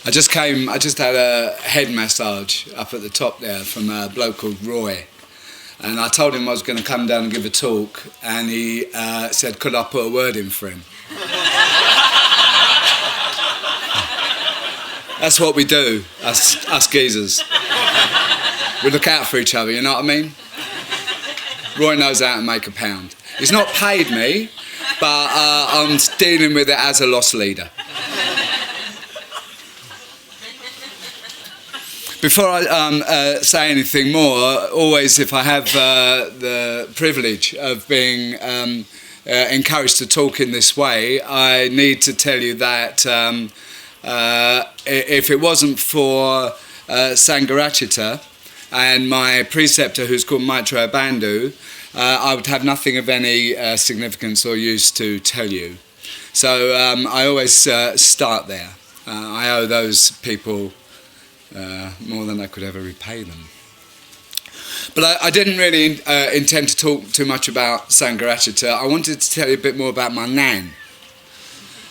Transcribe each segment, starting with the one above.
I just had a head massage up at the top there from a bloke called Roy. And I told him I was going to come down and give a talk, and he said, could I put a word in for him? That's what we do, us geezers. We look out for each other, you know what I mean? Roy knows how to make a pound. He's not paid me, but I'm dealing with it as a loss leader. Before I say anything more, always if I have the privilege of being encouraged to talk in this way, I need to tell you that if it wasn't for Sangharakshita and my preceptor, who's called Maitreya Bandhu, I would have nothing of any significance or use to tell you. So I always start there. I owe those people more than I could ever repay them. But I didn't really intend to talk too much about Sangharakshita. I wanted to tell you a bit more about my nan.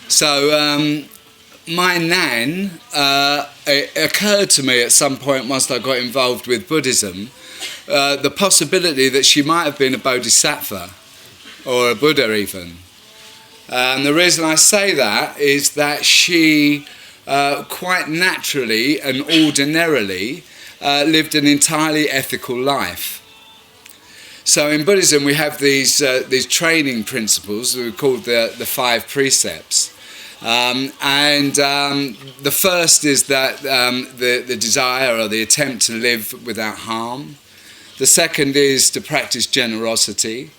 So my nan, it occurred to me at some point once I got involved with Buddhism, the possibility that she might have been a bodhisattva or a Buddha even. And the reason I say that is that she quite naturally and ordinarily lived an entirely ethical life. So in Buddhism we have these training principles we call the 5 precepts. And the first is that the desire or the attempt to live without harm. The second is to practice generosity.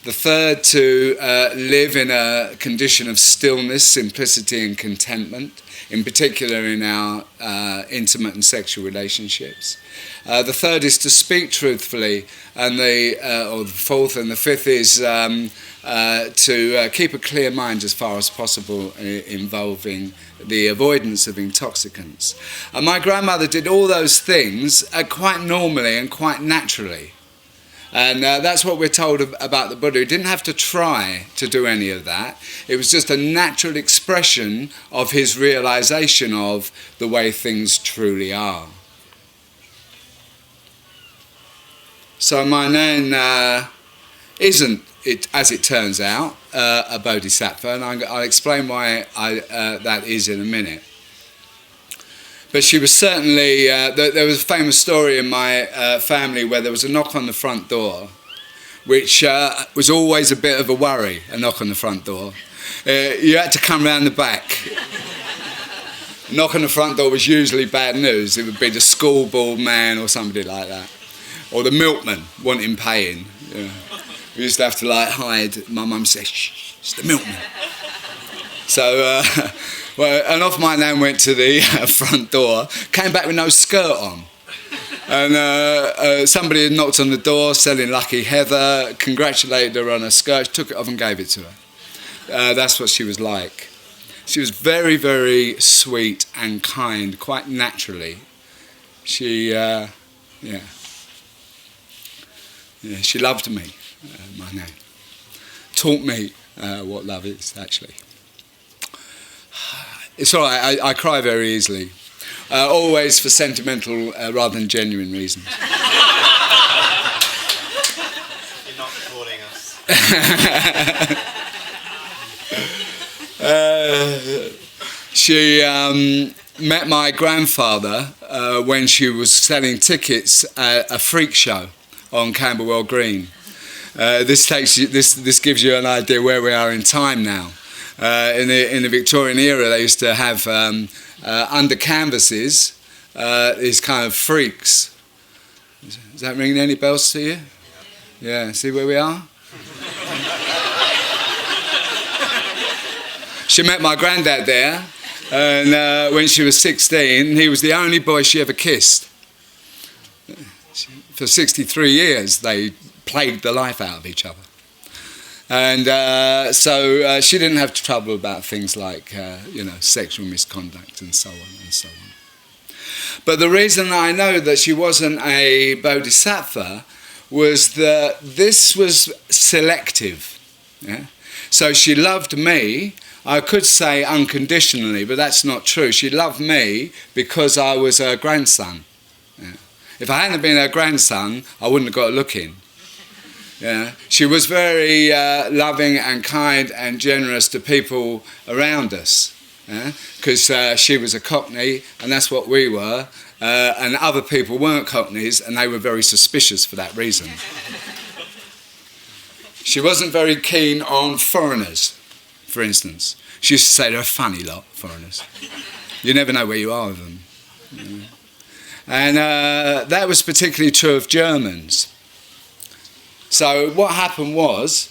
The third, to live in a condition of stillness, simplicity and contentment, in particular in our intimate and sexual relationships. The third is to speak truthfully, and the fourth and the fifth is to keep a clear mind as far as possible, involving the avoidance of intoxicants. And my grandmother did all those things quite normally and quite naturally. And that's what we're told about the Buddha. He didn't have to try to do any of that. It was just a natural expression of his realization of the way things truly are. So my nan isn't, as it turns out, a bodhisattva, and I'll explain why that is in a minute. But she was certainly, there was a famous story in my family where there was a knock on the front door, which was always a bit of a worry, a knock on the front door. You had to come round the back. A knock on the front door was usually bad news. It would be the schoolboy man or somebody like that. Or the milkman wanting paying. Yeah. We used to have to hide. My mum said, shh, it's the milkman. So, well, and off my nan went to the front door, came back with no skirt on. And somebody had knocked on the door selling Lucky Heather, congratulated her on her skirt, took it off and gave it to her. That's what she was like. She was very, very sweet and kind, quite naturally. She, she loved me, my nan. Taught me what love is, actually. It's all right, I cry very easily. Always for sentimental rather than genuine reasons. You're not recording us. She met my grandfather when she was selling tickets at a freak show on Camberwell Green. This gives you an idea where we are in time now. In the Victorian era, they used to have under canvases these kind of freaks. Does that ring any bells to you? Yeah. See where we are? She met my granddad there, and when she was 16, he was the only boy she ever kissed. For 63 years, they plagued the life out of each other. And so she didn't have trouble about things like, sexual misconduct and so on and so on. But the reason I know that she wasn't a bodhisattva was that this was selective. Yeah? So she loved me, I could say unconditionally, but that's not true. She loved me because I was her grandson. Yeah. If I hadn't been her grandson, I wouldn't have got a look in. Yeah. She was very loving and kind and generous to people around us, because she was a Cockney, and that's what we were, and other people weren't Cockneys, and they were very suspicious for that reason. She wasn't very keen on foreigners, for instance. She used to say they're a funny lot, foreigners. You never know where you are with them. Yeah. And that was particularly true of Germans. So what happened was,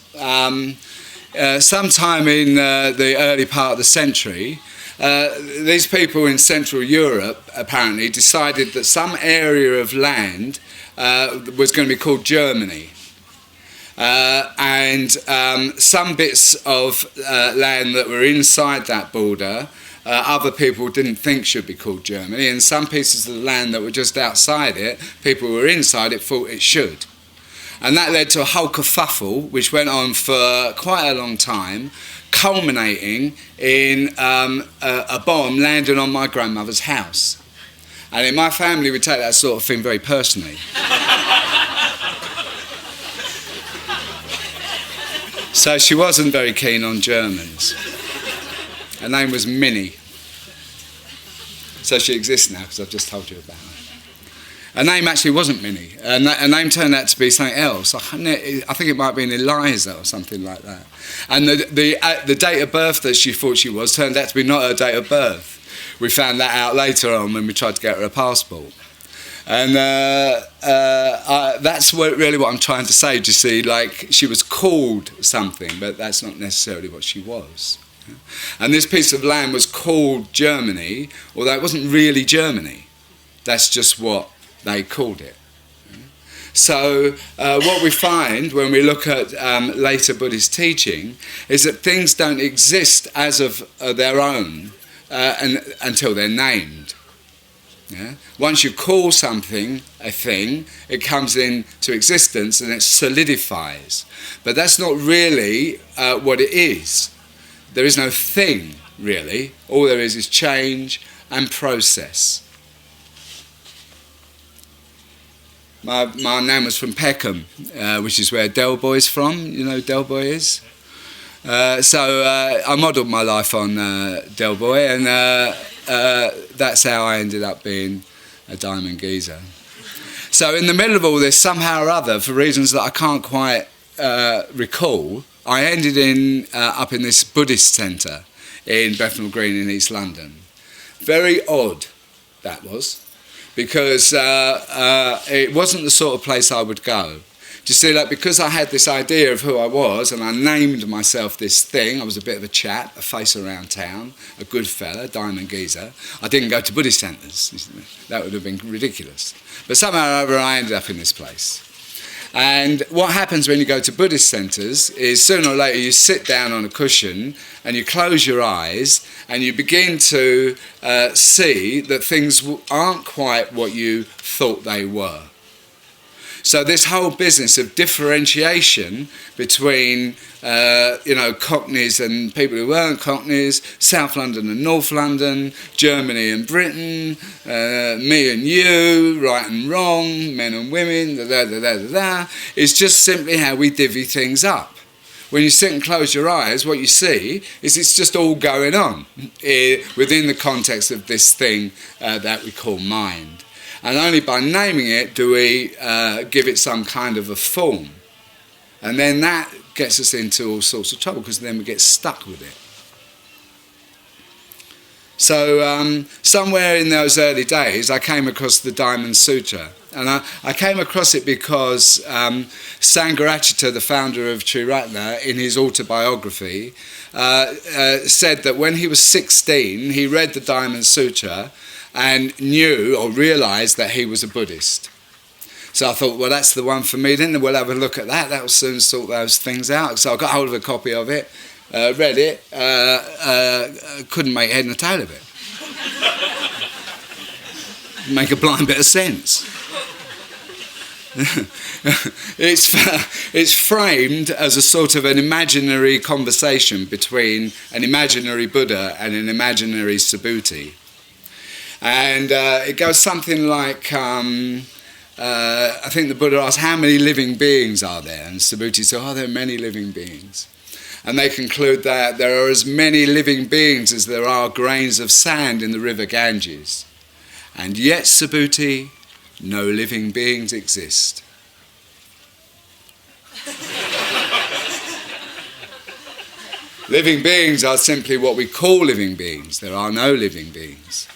sometime in the early part of the century, these people in Central Europe apparently decided that some area of land was going to be called Germany. And some bits of land that were inside that border, other people didn't think should be called Germany, and some pieces of the land that were just outside it, people who were inside it thought it should. And that led to a whole kerfuffle, which went on for quite a long time, culminating in a bomb landing on my grandmother's house. And in my family, we take that sort of thing very personally. So she wasn't very keen on Germans. Her name was Minnie. So she exists now, because I've just told you about her. Her name actually wasn't Minnie. Her name turned out to be something else. I think it might have been Eliza or something like that. And the date of birth that she thought she was turned out to be not her date of birth. We found that out later on when we tried to get her a passport. And that's really what I'm trying to say. Do you see? Like, she was called something, but that's not necessarily what she was. And this piece of land was called Germany, although it wasn't really Germany. That's just what they called it. So what we find when we look at later Buddhist teaching is that things don't exist as of their own until they're named. Yeah? Once you call something a thing, it comes into existence and it solidifies. But that's not really what it is. There is no thing, really. All there is change and process. My nan was from Peckham, which is where Del Boy's from. You know who Del Boy is? So I modelled my life on Del Boy, and that's how I ended up being a diamond geezer. So in the middle of all this, somehow or other, for reasons that I can't quite recall, I ended up in this Buddhist centre in Bethnal Green in East London. Very odd, that was, because it wasn't the sort of place I would go. Do you see, like, because I had this idea of who I was and I named myself this thing, I was a bit of a chap, a face around town, a good fella, diamond geezer, I didn't go to Buddhist centres. That would have been ridiculous. But somehow or other I ended up in this place. And what happens when you go to Buddhist centres is sooner or later you sit down on a cushion and you close your eyes and you begin to see that things aren't quite what you thought they were. So this whole business of differentiation between, Cockneys and people who weren't Cockneys, South London and North London, Germany and Britain, me and you, right and wrong, men and women, is just simply how we divvy things up. When you sit and close your eyes, what you see is it's just all going on within the context of this thing that we call mind. And only by naming it do we give it some kind of a form. And then that gets us into all sorts of trouble because then we get stuck with it. So somewhere in those early days I came across the Diamond Sutra. And I came across it because Sangharakshita, the founder of Triratna, in his autobiography, said that when he was 16 he read the Diamond Sutra and knew or realised that he was a Buddhist. So I thought, well, that's the one for me, then we'll have a look at that. That will soon sort those things out. So I got hold of a copy of it, read it, couldn't make head and tail of it. Make a blind bit of sense. it's framed as a sort of an imaginary conversation between an imaginary Buddha and an imaginary Subhuti. And it goes something like, I think the Buddha asked, how many living beings are there? And Subhuti said, there are many living beings. And they conclude that there are as many living beings as there are grains of sand in the river Ganges. And yet, Subhuti, no living beings exist. Living beings are simply what we call living beings. There are no living beings.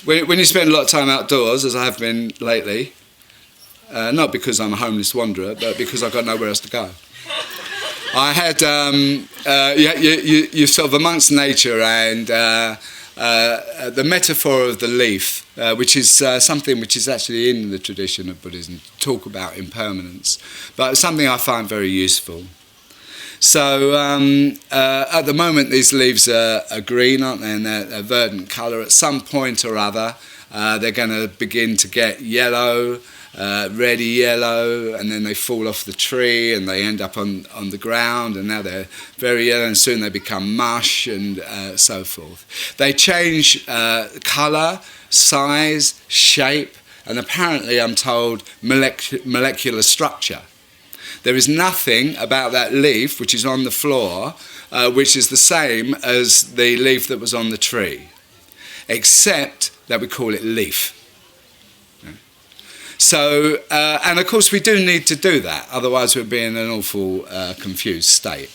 When you spend a lot of time outdoors, as I have been lately, not because I'm a homeless wanderer, but because I've got nowhere else to go. I had, you're sort of amongst nature, and the metaphor of the leaf, which is something which is actually in the tradition of Buddhism, talk about impermanence, but it's something I find very useful. So at the moment these leaves are green, aren't they, and they're verdant colour. At some point or other they're going to begin to get yellow, reddy yellow, and then they fall off the tree and they end up on the ground, and now they're very yellow, and soon they become mush and so forth. They change colour, size, shape, and apparently, I'm told, molecular structure. There is nothing about that leaf which is on the floor which is the same as the leaf that was on the tree, except that we call it leaf. So, and of course we do need to do that, otherwise we'd be in an awful confused state.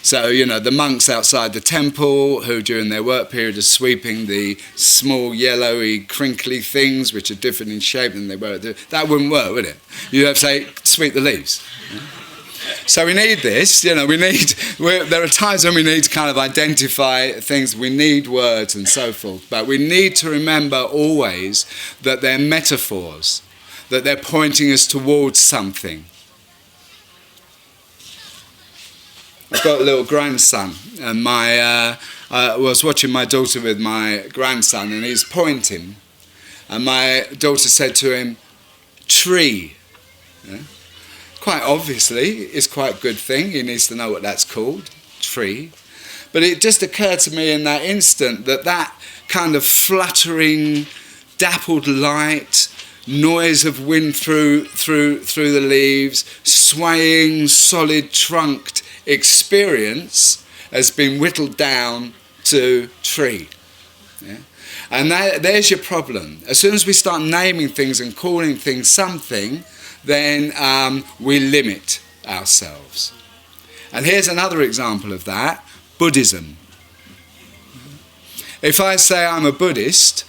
So, the monks outside the temple who during their work period are sweeping the small yellowy crinkly things which are different in shape than they were, that wouldn't work, would it? You'd have to say, sweep the leaves. So we need this, there are times when we need to kind of identify things, we need words and so forth, but we need to remember always that they're metaphors, that they're pointing us towards something. I've got a little grandson, and I was watching my daughter with my grandson, and he's pointing, and my daughter said to him, tree. Yeah? Quite obviously, it's quite a good thing. He needs to know what that's called, tree. But it just occurred to me in that instant that kind of fluttering, dappled light, noise of wind through the leaves, swaying, solid-trunked experience has been whittled down to tree. Yeah? And there's your problem. As soon as we start naming things and calling things something, then we limit ourselves. And here's another example of that, Buddhism. If I say I'm a Buddhist,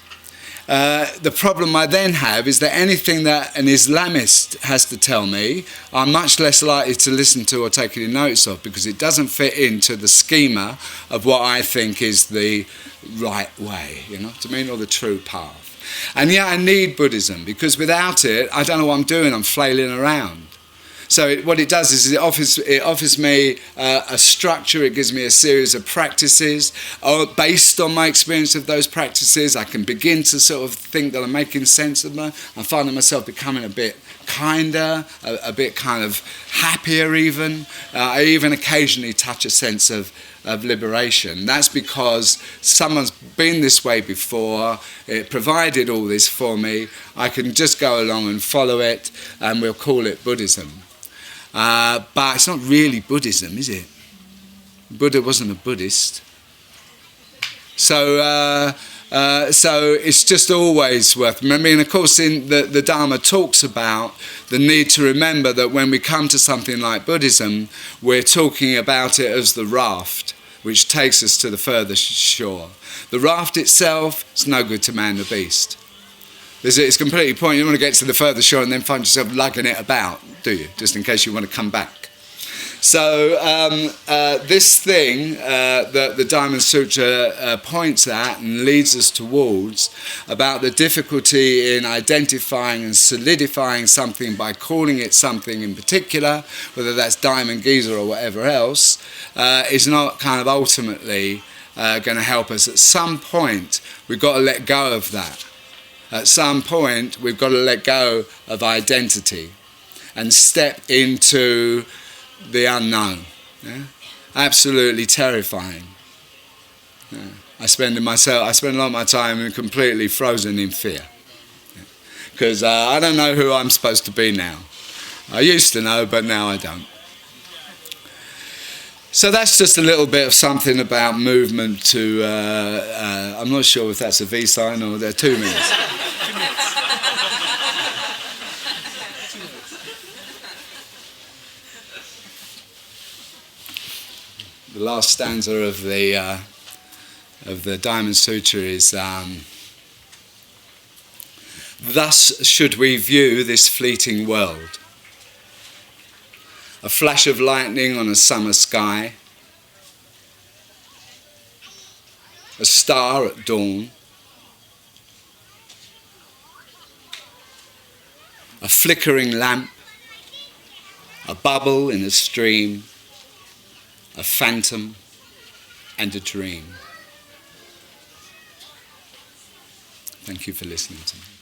the problem I then have is that anything that an Islamist has to tell me, I'm much less likely to listen to or take any notice of, because it doesn't fit into the schema of what I think is the right way, or the true path. And yet I need Buddhism, because without it, I don't know what I'm doing, I'm flailing around. So what it does is it offers me a structure, it gives me a series of practices. Based on my experience of those practices, I can begin to sort of think that I'm making sense of them. I'm finding myself becoming a bit kinder, a bit kind of happier even. I even occasionally touch a sense of liberation. That's because someone's been this way before, it provided all this for me, I can just go along and follow it, and we'll call it Buddhism. But it's not really Buddhism, is it? Buddha wasn't a Buddhist. So it's just always worth remembering. And of course, in the Dharma talks about the need to remember that when we come to something like Buddhism, we're talking about it as the raft, which takes us to the further shore. The raft itself is no good to man the beast. It's completely pointless. You don't want to get to the further shore and then find yourself lugging it about, do you? Just in case you want to come back. So this thing that the Dharma Sutra points at and leads us towards about the difficulty in identifying and solidifying something by calling it something in particular, whether that's diamond, geyser or whatever else, is not kind of ultimately going to help us. At some point, we've got to let go of that. At some point, we've got to let go of identity and step into the unknown. Yeah? Absolutely terrifying. Yeah. I spend a lot of my time completely frozen in fear. Because I don't know who I'm supposed to be now. I used to know, but now I don't. So that's just a little bit of something about movement to, I'm not sure if that's a V sign or there are 2 minutes. The last stanza of the Diamond Sutra is, thus should we view this fleeting world. A flash of lightning on a summer sky, a star at dawn, a flickering lamp, a bubble in a stream, a phantom and a dream. Thank you for listening to me.